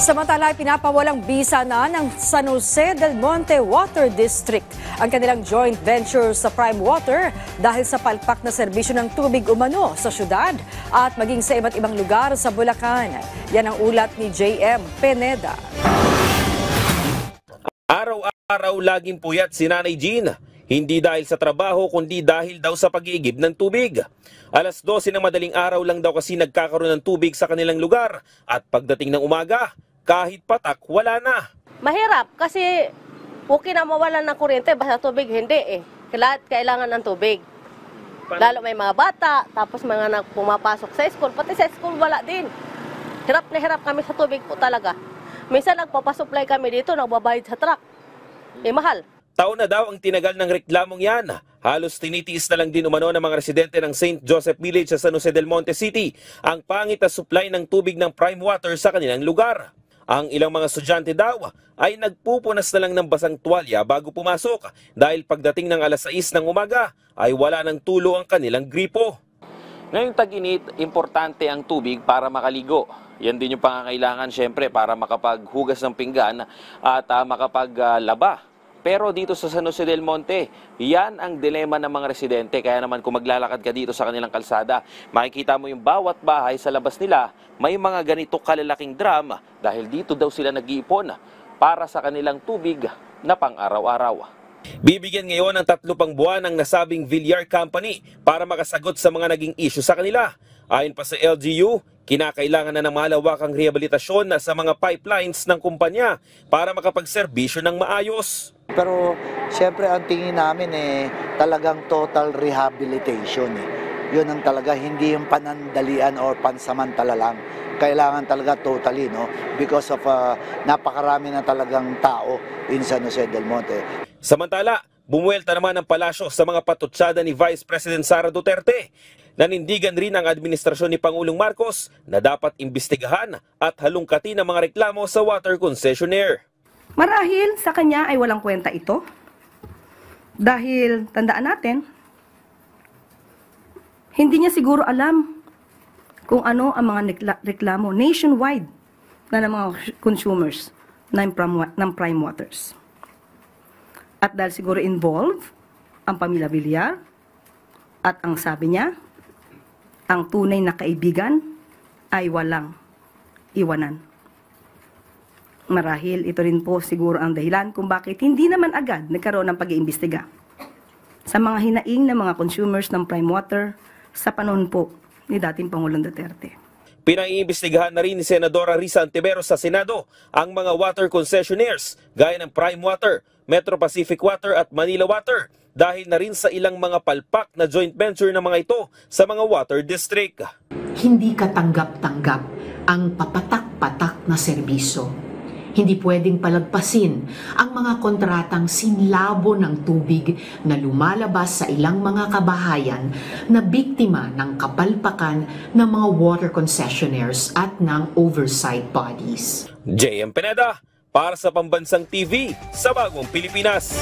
Samantala, pinapawalang bisa na ng San Jose del Monte Water District ang kanilang joint venture sa Prime Water dahil sa palpak na serbisyo ng tubig umano sa syudad at maging sa iba't ibang lugar sa Bulacan. Yan ang ulat ni JM Pineda. Araw-araw laging puyat si Nanay Jean. Hindi dahil sa trabaho kundi dahil daw sa pag-iigib ng tubig. Alas 12 ng madaling araw lang daw kasi nagkakaroon ng tubig sa kanilang lugar at pagdating ng umaga, kahit patak wala na. Mahirap kasi okay na mawalan ng kuryente basta tubig hindi eh. Kailangan ng tubig. Lalo may mga bata, tapos mga pumapasok sa school, pati sa school wala din. Hirap na hirap kami sa tubig po talaga. Minsan nagpapasupply kami dito, nagbabayad sa truck. Mahal. Taon na daw ang tinagal ng reklamong yan. Halos tinitiis na lang din umano ng mga residente ng St. Joseph Village sa San Jose del Monte City ang pangit na supply ng tubig ng Prime Water sa kanilang lugar. Ang ilang mga estudyante daw ay nagpupunas na lang ng basang tuwalya bago pumasok dahil pagdating ng alas 6 ng umaga ay wala ng tulo ang kanilang gripo. Ngayong tag-init, importante ang tubig para makaligo. Yan din yung pangangailangan syempre para makapaghugas ng pinggan at makapaglaba. Pero dito sa San Jose del Monte, yan ang dilema ng mga residente. Kaya naman kung maglalakad ka dito sa kanilang kalsada, makikita mo yung bawat bahay sa labas nila, may mga ganito kalalaking drum dahil dito daw sila nag-iipon para sa kanilang tubig na pang-araw-araw. Bibigyan ngayon ng 3 pang buwan ang nasabing Villar Company para makasagot sa mga naging issue sa kanila. Ayon pa sa LGU, kinakailangan na ng malawakang rehabilitasyon sa mga pipelines ng kumpanya para makapagserbisyo ng maayos. Pero siyempre ang tingin namin talagang total rehabilitation. Yun ang talaga, hindi yung panandalian or pansamantala lang. Kailangan talaga totally, no? Because of napakarami na talagang tao in San Jose del Monte. Samantala, bumuelta naman ang palasyo sa mga patutsada ni Vice President Sara Duterte. Nanindigan rin ang administrasyon ni Pangulong Marcos na dapat imbestigahan at halungkatin ang mga reklamo sa water concessionaire. Marahil sa kanya ay walang kwenta ito. Dahil tandaan natin, hindi niya siguro alam kung ano ang mga reklamo nationwide na ng mga consumers ng Prime Waters. At dahil siguro involved ang pamilya Villar at ang sabi niya, ang tunay na kaibigan ay walang iwanan. Marahil ito rin po siguro ang dahilan kung bakit hindi naman agad nagkaroon ng pag-iimbestiga sa mga hinaing ng mga consumers ng Prime Water sa panahon po ni dating Pangulong Duterte. Pinaiimbestigahan na rin ni Senadora Risa Antiveros sa Senado ang mga water concessionaires gaya ng Prime Water, Metro Pacific Water at Manila Water dahil na rin sa ilang mga palpak na joint venture ng mga ito sa mga water district. Hindi katanggap-tanggap ang papatak-patak na serbisyo. Hindi pwedeng palagpasin ang mga kontratang sinlabo ng tubig na lumalabas sa ilang mga kabahayan na biktima ng kapalpakan ng mga water concessionaires at ng oversight bodies. JM Pineda para sa Pambansang TV sa Bagong Pilipinas.